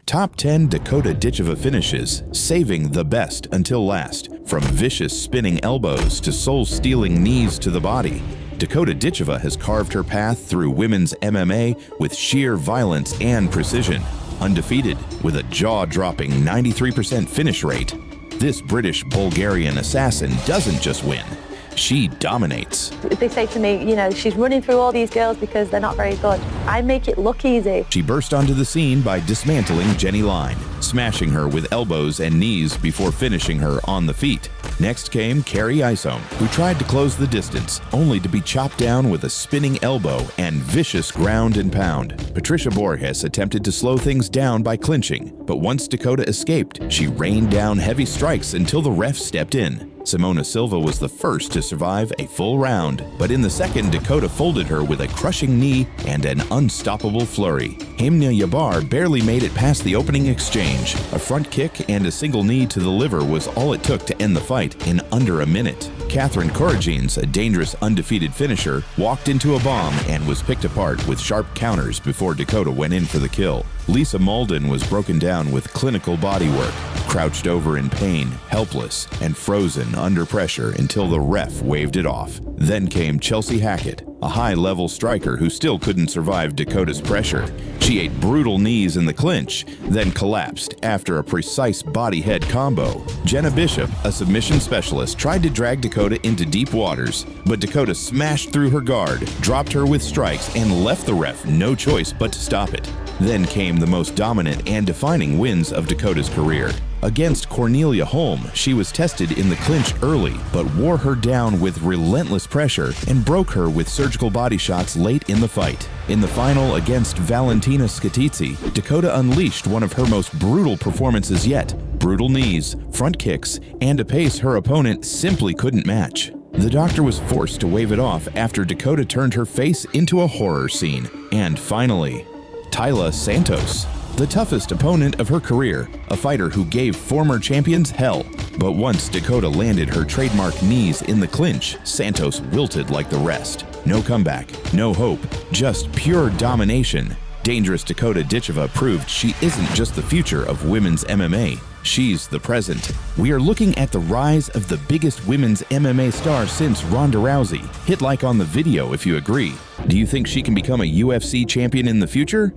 Top 10 Dakota Ditcheva finishes, saving the best until last. From vicious spinning elbows to soul-stealing knees to the body, Dakota Ditcheva has carved her path through women's MMA with sheer violence and precision. Undefeated with a jaw-dropping 93% finish rate, this British-Bulgarian assassin doesn't just win, she dominates. They say to me, you know, she's running through all these girls because they're not very good. I make it look easy. She burst onto the scene by dismantling Jenny Line, smashing her with elbows and knees before finishing her on the feet. Next came Carrie Isom, who tried to close the distance, only to be chopped down with a spinning elbow and vicious ground and pound. Patricia Borges attempted to slow things down by clinching, but once Dakota escaped, she rained down heavy strikes until the ref stepped in. Simona Silva was the first to survive a full round, but in the second, Dakota folded her with a crushing knee and an unstoppable flurry. Himna Yabar barely made it past the opening exchange. A front kick and a single knee to the liver was all it took to end the fight in under a minute. Catherine Koragines, a dangerous undefeated finisher, walked into a bomb and was picked apart with sharp counters before Dakota went in for the kill. Lisa Malden was broken down with clinical bodywork, crouched over in pain, helpless, and frozen under pressure until the ref waved it off. Then came Chelsea Hackett, a high-level striker who still couldn't survive Dakota's pressure. She ate brutal knees in the clinch, then collapsed after a precise body-head combo. Jenna Bishop, a submission specialist, tried to drag Dakota into deep waters, but Dakota smashed through her guard, dropped her with strikes, and left the ref no choice but to stop it. Then came the most dominant and defining wins of Dakota's career. Against Cornelia Holm, she was tested in the clinch early, but wore her down with relentless pressure and broke her with surgical body shots late in the fight. In the final against Valentina Skitizzi, Dakota unleashed one of her most brutal performances yet. Brutal knees, front kicks, and a pace her opponent simply couldn't match. The doctor was forced to wave it off after Dakota turned her face into a horror scene. And finally, Taila Santos, the toughest opponent of her career, a fighter who gave former champions hell. But once Dakota landed her trademark knees in the clinch, Santos wilted like the rest. No comeback, no hope, just pure domination. Dangerous Dakota Ditcheva proved she isn't just the future of women's MMA, she's the present. We are looking at the rise of the biggest women's MMA star since Ronda Rousey. Hit like on the video if you agree. Do you think she can become a UFC champion in the future?